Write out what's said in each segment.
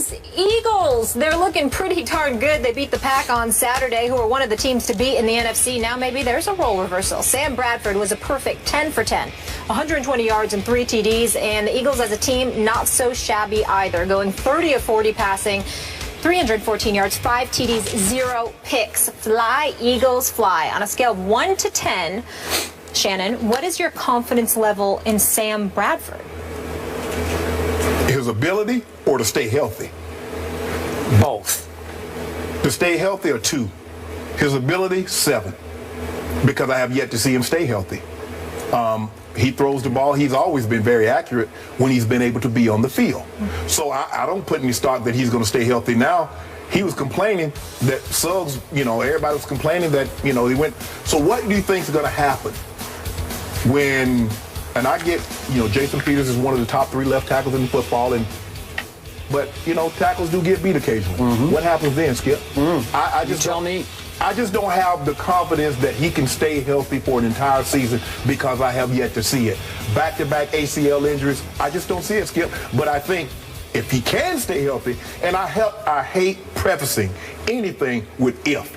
Those Eagles, they're looking pretty darn good. They beat the Pack on Saturday, who are one of the teams to beat in the NFC. Now maybe there's a role reversal. Sam Bradford was a perfect 10 for 10, 120 yards and 3 TDs. And the Eagles as a team, not so shabby either, going 30 of 40 passing, 314 yards, 5 TDs, 0 picks. Fly, Eagles, fly. On a scale of 1 to 10, Shannon, what is your confidence level in Sam Bradford? His ability or to stay healthy? Both. To stay healthy or 2? His ability, 7. Because I have yet to see him stay healthy. He throws the ball. He's always been very accurate when he's been able to be on the field. So I don't put any stock that he's going to stay healthy now. He was complaining that Suggs, everybody was complaining that, he went. So what do you think is going to happen when, and I get, Jason Peters is one of the top 3 left tackles in football, but tackles do get beat occasionally. What happens then, Skip? I just tell me. I just don't have the confidence that he can stay healthy for an entire season because I have yet to see it. Back-to-back ACL injuries, I just don't see it, Skip. But I think if he can stay healthy, and I hate prefacing anything with if.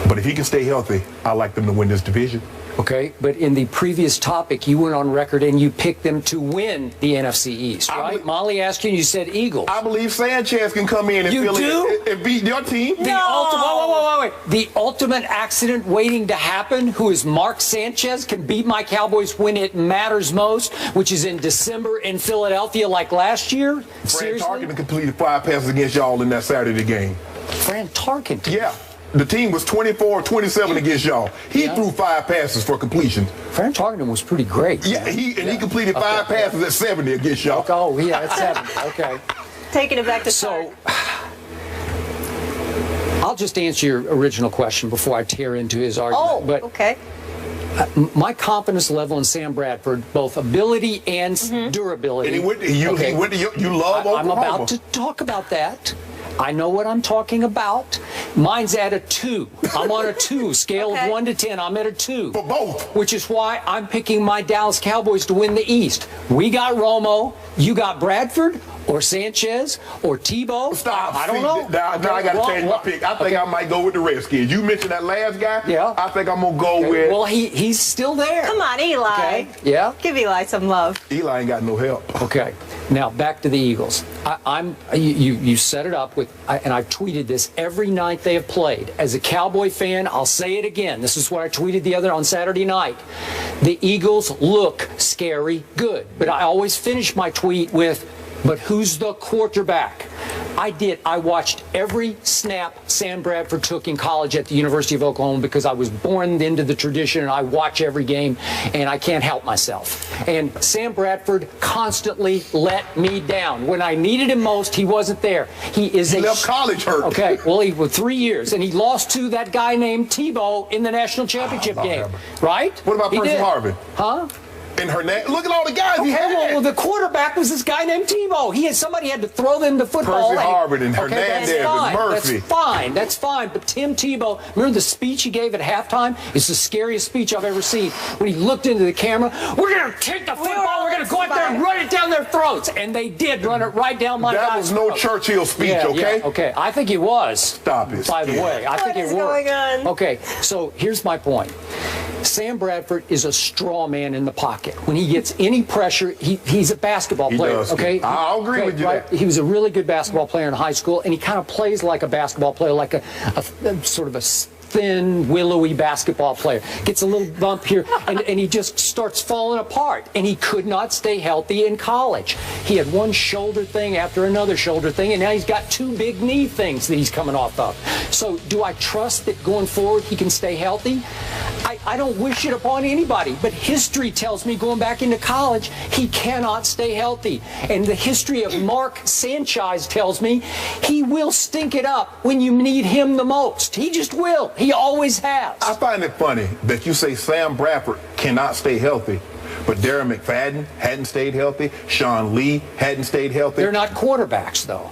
But if he can stay healthy, I like them to win this division. Okay, but in the previous topic, you went on record and you picked them to win the NFC East, right? Molly asked you and you said Eagles. I believe Sanchez can come in and and beat your team. The ultimate accident waiting to happen, who is Mark Sanchez, can beat my Cowboys when it matters most, which is in December in Philadelphia like last year. Fran Tarkenton completed 5 passes against y'all in that Saturday game. Fran Tarkenton? Yeah. The team was 24-27 against y'all. He threw 5 passes for completion. Fran Tarkenton was pretty great. Yeah, he completed 5 passes at 70 against y'all. Oh, yeah, at 70. Okay. Taking it back to so. I'll just answer your original question before I tear into his argument. Okay. My confidence level in Sam Bradford, both ability and durability. And he went to you love Oklahoma. I'm about to talk about that. I know what I'm talking about. Mine's at a 2. I'm on a 2. Scale of 1 to 10. I'm at a 2. For both. Which is why I'm picking my Dallas Cowboys to win the East. We got Romo. You got Bradford or Sanchez or Tebow. Stop. I don't know. Now I got to change my pick. I think I might go with the Redskins. You mentioned that last guy. Yeah. I think I'm going to go with. Well, he's still there. Come on, Eli. Okay. Yeah. Give Eli some love. Eli ain't got no help. Okay. Now back to the Eagles. You set it up with, and I've tweeted this every night they have played. As a Cowboy fan, I'll say it again. This is what I tweeted on Saturday night. The Eagles look scary good, but I always finish my tweet with, but who's the quarterback? I watched every snap Sam Bradford took in college at the University of Oklahoma because I was born into the tradition and I watch every game and I can't help myself. And Sam Bradford constantly let me down. When I needed him most, he wasn't there. He left college hurt. Okay, well, he was 3 years and he lost to that guy named Tebow in the national championship game. Right? What about Percy Harvin? Huh? And Hernandez. Look at all the guys he had. Well, the quarterback was this guy named Tebow. Somebody had to throw them the football. Percy Harvin and Hernandez and Murphy. That's fine. But Tim Tebow, remember the speech he gave at halftime? It's the scariest speech I've ever seen. When he looked into the camera, we're going to take the football, we're going to go out there and run it down their throats. And they did run it right down my guy's throat. That was no Churchill speech, okay? Yeah, okay. I think it was. Stop it. By the way, I think it worked. What is going on? Okay, so here's my point. Sam Bradford is a straw man in the pocket. When he gets any pressure, he's a basketball player. Okay, I'll agree with you. Right? He was a really good basketball player in high school, and he kind of plays like a basketball player, like a sort of a thin, willowy basketball player. Gets a little bump here, and he just starts falling apart. And he could not stay healthy in college. He had one shoulder thing after another shoulder thing, and now he's got 2 big knee things that he's coming off of. So do I trust that going forward he can stay healthy? I don't wish it upon anybody, but history tells me going back into college, he cannot stay healthy. And the history of Mark Sanchez tells me he will stink it up when you need him the most. He just will. He always has. I find it funny that you say Sam Bradford cannot stay healthy, but Darren McFadden hadn't stayed healthy. Sean Lee hadn't stayed healthy. They're not quarterbacks, though.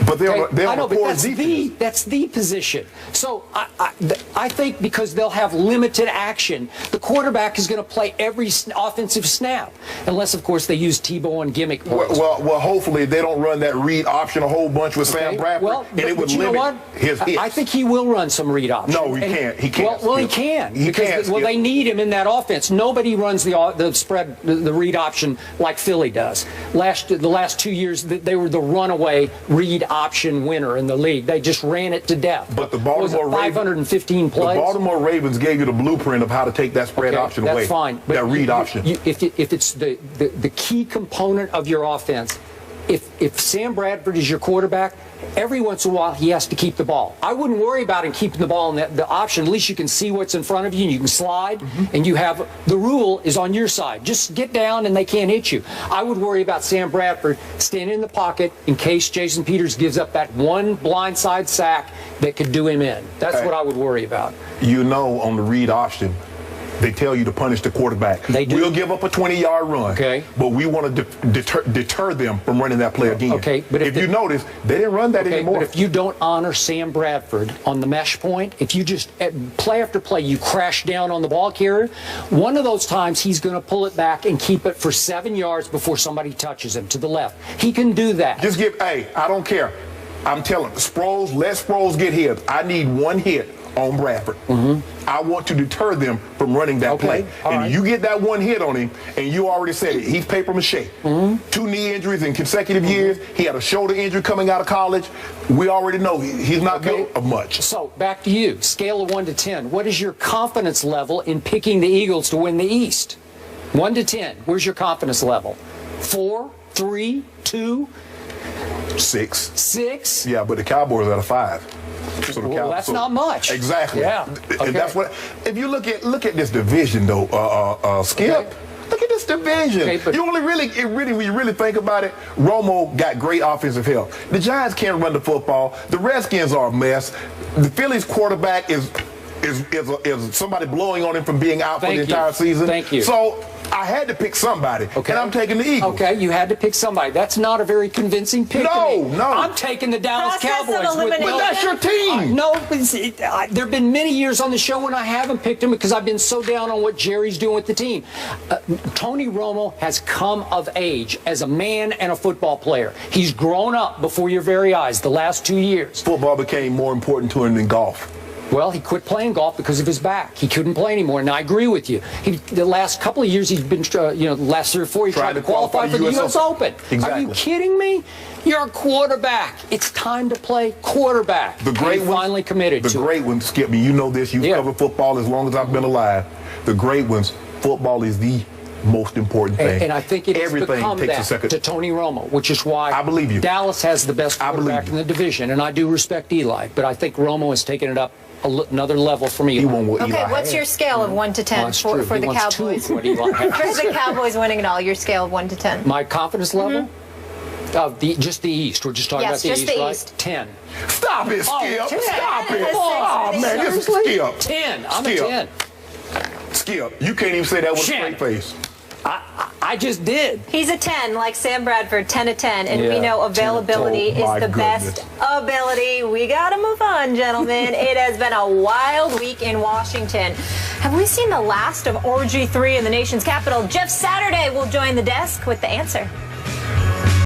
But they're I know, but defense. that's the position. So I think because they'll have limited action, the quarterback is going to play every offensive snap, unless of course they use Tebow and gimmick plays. Well, hopefully they don't run that read option a whole bunch with Sam Bradford, and it would limit his hits. I think he will run some read option. No, he can't. He can't. Well, he can. He can't. Well, they need him in that offense. Nobody runs the spread, the read option like Philly does. The last 2 years, they were the runaway read option winner in the league. They just ran it to death. But the Baltimore 515 plays. The Baltimore Ravens gave you the blueprint of how to take that spread option away. That's fine. But that read option. If it's the key component of your offense, if Sam Bradford is your quarterback, every once in a while he has to keep the ball. I wouldn't worry about him keeping the ball in the option. At least you can see what's in front of you and you can slide, and you have the rule is on your side. Just get down and they can't hit you. I would worry about Sam Bradford staying in the pocket in case Jason Peters gives up that one blindside sack that could do him in. That's what I would worry about. You know, on the read option, they tell you to punish the quarterback. They do. We'll give up a 20-yard run, but we want to deter them from running that play again. Okay, but if you notice, they didn't run that anymore. But if you don't honor Sam Bradford on the mesh point, if you just play after play, you crash down on the ball carrier, one of those times he's going to pull it back and keep it for 7 yards before somebody touches him to the left. He can do that. Just I don't care. I'm telling Sproles, let Sproles get hit. I need one hit on Bradford. I want to deter them from running that play. And you get that one hit on him, and you already said it. He's paper mache. 2 knee injuries in consecutive years. He had a shoulder injury coming out of college. We already know he's not good of much. So back to you. Scale of 1 to 10. What is your confidence level in picking the Eagles to win the East? 1 to 10. Where's your confidence level? 4, 3, 2, 6. 6? Yeah, but the Cowboys are at a 5. So well, that's not much. Exactly. Yeah. And that's what. If you look at this division, though, Skip. Look at this division. When you really think about it, Romo got great offensive help. The Giants can't run the football. The Redskins are a mess. The Phillies quarterback is somebody blowing on him from being out for the entire season. Thank you. So I had to pick somebody, and I'm taking the Eagles. Okay, you had to pick somebody. That's not a very convincing pick. No. I'm taking the Dallas Cowboys. But that's your team. No, there have been many years on the show when I haven't picked him because I've been so down on what Jerry's doing with the team. Tony Romo has come of age as a man and a football player. He's grown up before your very eyes the last 2 years. Football became more important to him than golf. Well, he quit playing golf because of his back. He couldn't play anymore, and I agree with you. The last couple of years, he's been, the last 3 or 4, he tried to qualify for the U.S. Open. Exactly. Are you kidding me? You're a quarterback. It's time to play quarterback. The great ones, finally committed to the great ones, Skip me. You know this. You've covered football as long as I've been alive. The great ones, football is the most important thing. And I think it has become that to Tony Romo, which is why I believe you. Dallas has the best quarterback in the division, and I do respect Eli, but I think Romo has taken it up another level for me. Okay, what's your scale of 1 to 10 for the Cowboys? For the Cowboys winning it all, your scale of 1 to 10. My confidence level? Just the East. We're just talking about the East, right? East. 10. Stop it, Skip. 10. Stop it. Oh, man, this is Skip. 10. I'm a 10. Skip, you can't even say that with a straight face. I just did. He's a 10, like Sam Bradford, 10 of 10, and we know availability is the best ability. We got to move on, gentlemen. It has been a wild week in Washington. Have we seen the last of Orgy 3 in the nation's capital? Jeff Saturday will join the desk with the answer.